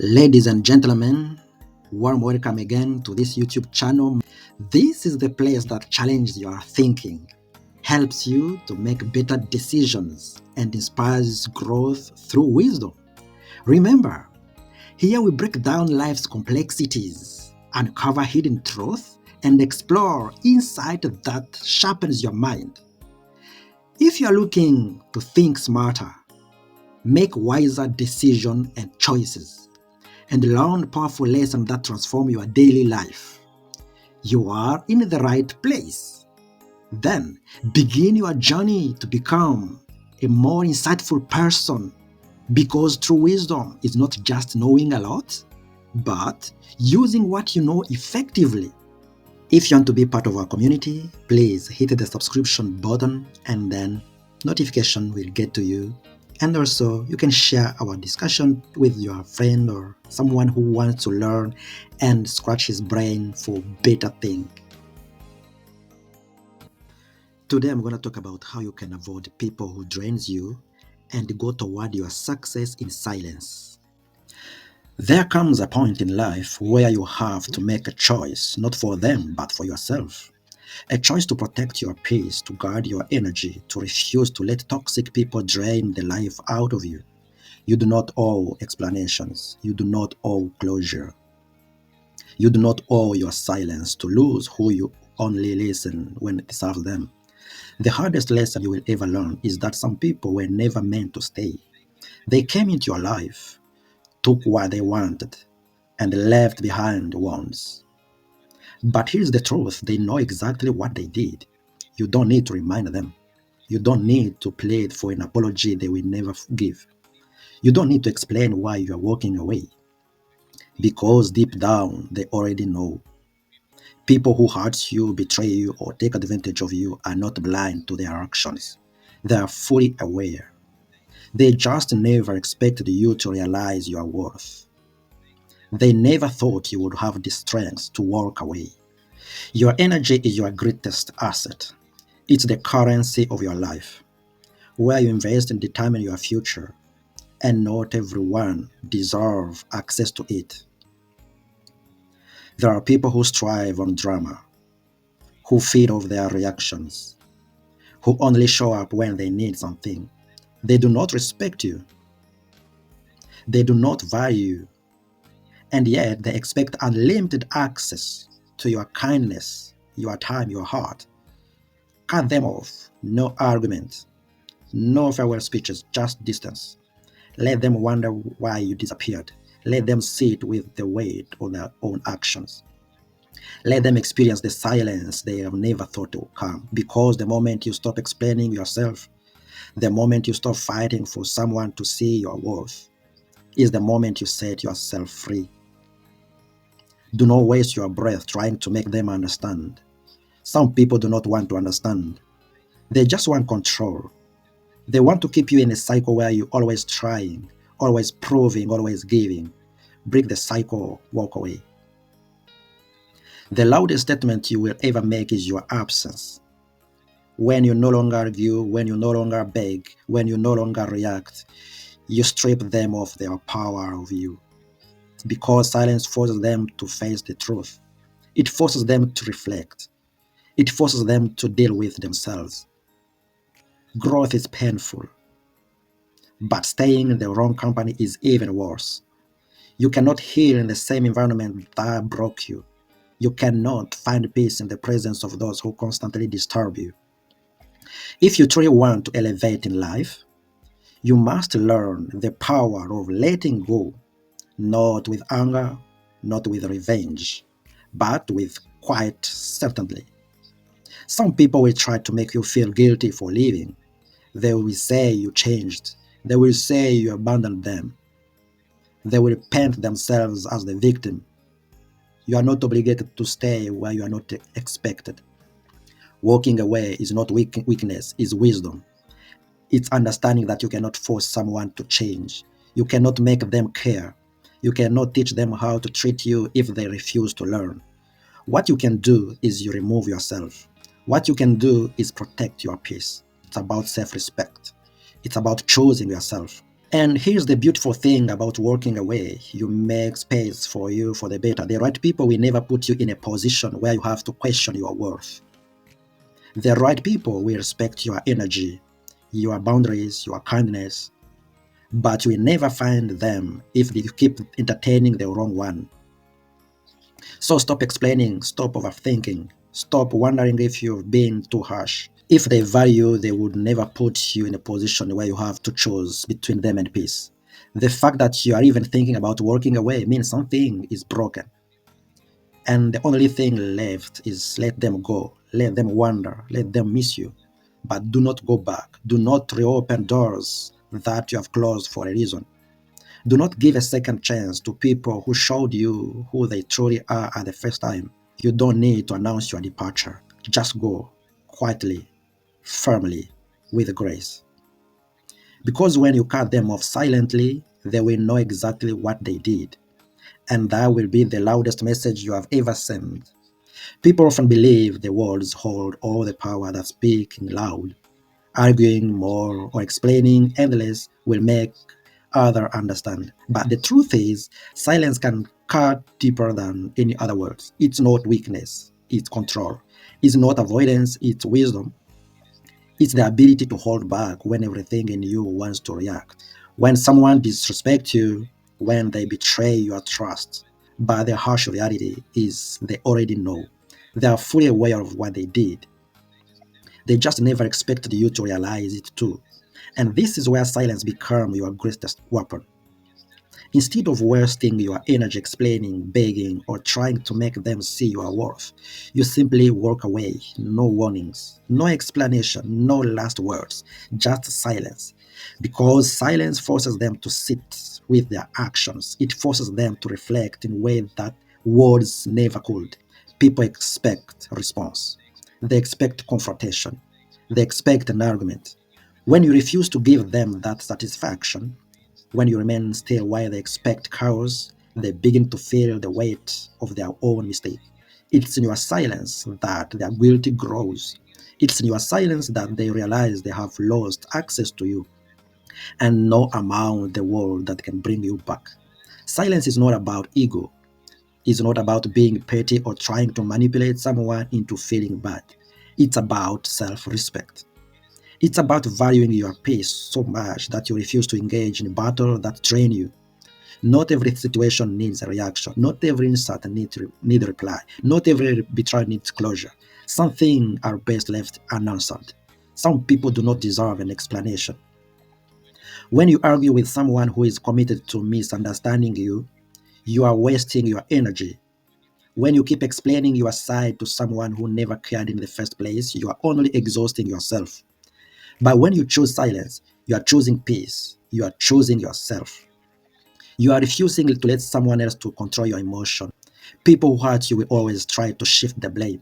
Ladies and gentlemen, warm welcome again to this YouTube channel. This is the place that challenges your thinking, helps you to make better decisions, and inspires growth through wisdom. Remember, here we break down life's complexities, uncover hidden truth, and explore insight that sharpens your mind. If you are looking to think smarter, make wiser decisions and choices, and learn powerful lessons that transform your daily life, you are in the right place. Then begin your journey to become a more insightful person, because true wisdom is not just knowing a lot, but using what you know effectively. If you want to be part of our community, please hit the subscription button and then notification will get to you. And also, you can share our discussion with your friend or someone who wants to learn and scratch his brain for better things. Today, I'm going to talk about how you can avoid people who drains you and go toward your success in silence. There comes a point in life where you have to make a choice, not for them, but for yourself. A choice to protect your peace, to guard your energy, to refuse to let toxic people drain the life out of you. You do not owe explanations. You do not owe closure. You do not owe your silence to lose who you only listen when it serves them. The hardest lesson you will ever learn is that some people were never meant to stay. They came into your life, took what they wanted, and left behind wounds. But here's the truth, they know exactly what they did. You don't need to remind them. You don't need to plead for an apology they will never give. You don't need to explain why you are walking away, because deep down they already know. People who hurt you, betray you, or take advantage of you are not blind to their actions. They are fully aware. They just never expected you to realize your worth. They never thought you would have the strength to walk away. Your energy is your greatest asset. It's the currency of your life. Where you invest and determine your future, and not everyone deserves access to it. There are people who strive on drama, who feed off their reactions, who only show up when they need something. They do not respect you. They do not value you. And yet they expect unlimited access to your kindness, your time, your heart. Cut them off. No arguments, no farewell speeches, just distance. Let them wonder why you disappeared. Let them sit with the weight of their own actions. Let them experience the silence they have never thought would come. Because the moment you stop explaining yourself, the moment you stop fighting for someone to see your worth, is the moment you set yourself free. Do not waste your breath trying to make them understand. Some people do not want to understand. They just want control. They want to keep you in a cycle where you're always trying, always proving, always giving. Break the cycle, walk away. The loudest statement you will ever make is your absence. When you no longer argue, when you no longer beg, when you no longer react, you strip them of their power of you. Because silence forces them to face the truth. It forces them to reflect. It forces them to deal with themselves. Growth is painful, but staying in the wrong company is even worse. You cannot heal in the same environment that broke you. You cannot find peace in the presence of those who constantly disturb you. If you truly want to elevate in life, you must learn the power of letting go, not with anger, not with revenge, but with quiet certainty. Some people will try to make you feel guilty for leaving. They will say you changed. They will say you abandoned them. They will paint themselves as the victim. You are not obligated to stay where you are not expected. Walking away is not weakness, it's wisdom. It's understanding that you cannot force someone to change. You cannot make them care. You cannot teach them how to treat you if they refuse to learn. What you can do is you remove yourself. What you can do is protect your peace. It's about self-respect. It's about choosing yourself. And here's the beautiful thing about walking away. You make space for you for the better. The right people will never put you in a position where you have to question your worth. The right people will respect your energy, your boundaries, your kindness, but you will never find them if you keep entertaining the wrong one. So stop explaining, stop overthinking, stop wondering if you've been too harsh. If they value you, they would never put you in a position where you have to choose between them and peace. The fact that you are even thinking about walking away means something is broken. And the only thing left is let them go, let them wander, let them miss you. But do not go back. Do not reopen doors that you have closed for a reason. Do not give a second chance to people who showed you who they truly are at the first time. You don't need to announce your departure. Just go quietly, firmly, with grace. Because when you cut them off silently, they will know exactly what they did. And that will be the loudest message you have ever sent. People often believe the words hold all the power that speaking loud, arguing more, or explaining endless will make others understand. But the truth is, silence can cut deeper than any other words. It's not weakness, it's control. It's not avoidance, it's wisdom. It's the ability to hold back when everything in you wants to react. When someone disrespects you, when they betray your trust. But the harsh reality is they already know. They are fully aware of what they did. They just never expected you to realize it too. And this is where silence becomes your greatest weapon. Instead of wasting your energy explaining, begging, or trying to make them see your worth, you simply walk away. No warnings, no explanation, no last words, just silence. Because silence forces them to sit with their actions. It forces them to reflect in ways that words never could. People expect response. They expect confrontation. They expect an argument. When you refuse to give them that satisfaction, when you remain still while they expect chaos, they begin to feel the weight of their own mistake. It's in your silence that their guilt grows. It's in your silence that they realize they have lost access to you, and no amount in the world that can bring you back. Silence is not about ego. It's not about being petty or trying to manipulate someone into feeling bad. It's about self-respect. It's about valuing your peace so much that you refuse to engage in a battle that drain you. Not every situation needs a reaction. Not every insult needs a reply. Not every betrayal needs closure. Some things are best left unanswered. Some people do not deserve an explanation. When you argue with someone who is committed to misunderstanding you, you are wasting your energy. When you keep explaining your side to someone who never cared in the first place, you are only exhausting yourself. But when you choose silence, you are choosing peace. You are choosing yourself. You are refusing to let someone else to control your emotion. People who hurt you will always try to shift the blame.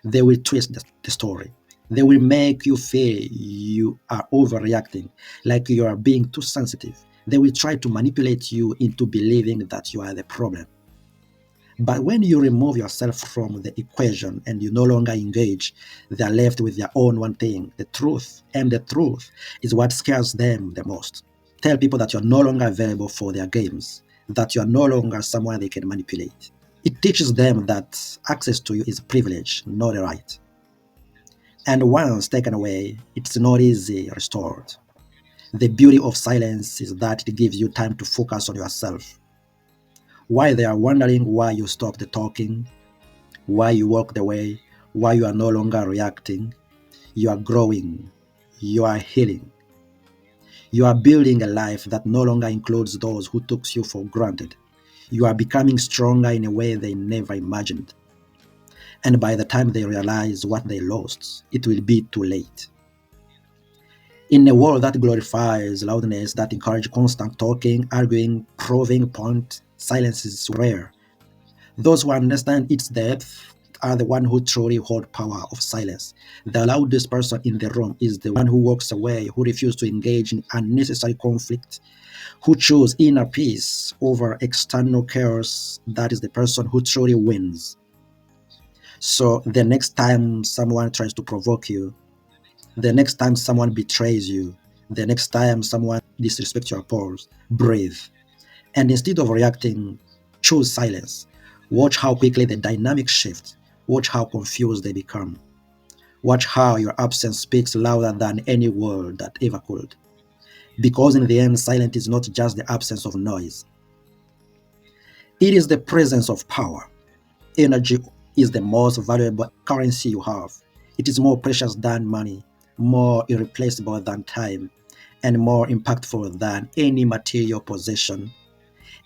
They will twist the story. They will make you feel you are overreacting, like you are being too sensitive. They will try to manipulate you into believing that you are the problem. But when you remove yourself from the equation and you no longer engage, they are left with their own one thing, the truth. And the truth is what scares them the most. Tell people that you're no longer available for their games, that you are no longer someone they can manipulate. It teaches them that access to you is a privilege, not a right. And once taken away, it's not easy restored. The beauty of silence is that it gives you time to focus on yourself. While they are wondering why you stopped the talking, why you walked away, why you are no longer reacting, you are growing, you are healing. You are building a life that no longer includes those who took you for granted. You are becoming stronger in a way they never imagined. And by the time they realize what they lost, it will be too late. In a world that glorifies loudness, that encourages constant talking, arguing, proving point, silence is rare. Those who understand its depth are the one who truly hold power of silence. The loudest person in the room is the one who walks away, who refuses to engage in unnecessary conflict, who chooses inner peace over external chaos. That is the person who truly wins. So the next time someone tries to provoke you, the next time someone betrays you, The next time someone disrespects your pause, breathe. And instead of reacting, choose silence. Watch how quickly the dynamic shifts. Watch how confused they become. Watch how your absence speaks louder than any word that ever could. Because in the end, silence is not just the absence of noise, it is the presence of power. Energy is the most valuable currency you have. It is more precious than money, more irreplaceable than time, and more impactful than any material possession.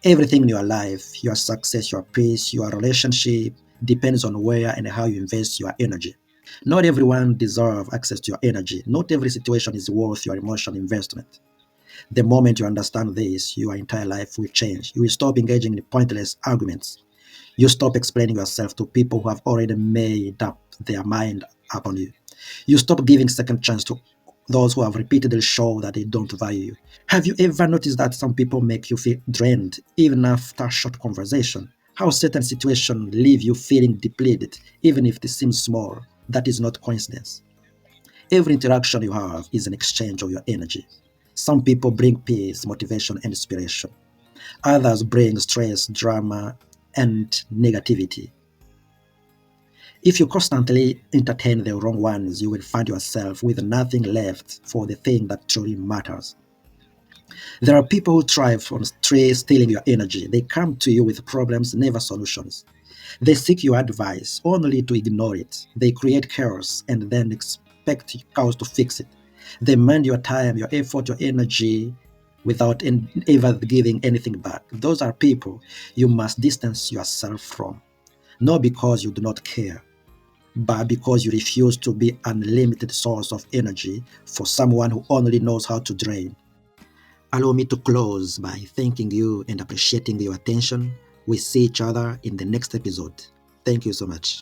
Everything in your life, your success, your peace, your relationship, depends on where and how you invest your energy. Not everyone deserves access to your energy. Not every situation is worth your emotional investment. The moment you understand this, your entire life will change. You will stop engaging in pointless arguments. You stop explaining yourself to people who have already made up their mind upon you. You stop giving second chance to those who have repeatedly shown that they don't value you. Have you ever noticed that some people make you feel drained even after a short conversation? How certain situations leave you feeling depleted even if they seem small? That is not coincidence. Every interaction you have is an exchange of your energy. Some people bring peace, motivation, and inspiration. Others bring stress, drama, and negativity. If you constantly entertain the wrong ones, you will find yourself with nothing left for the thing that truly matters. There are people who thrive on stealing your energy. They come to you with problems, never solutions. They seek your advice only to ignore it. They create chaos and then expect chaos to fix it. They demand your time, your effort, your energy without ever giving anything back. Those are people you must distance yourself from, not because you do not care, but because you refuse to be an unlimited source of energy for someone who only knows how to drain. Allow me to close by thanking you and appreciating your attention. We see each other in the next episode. Thank you so much.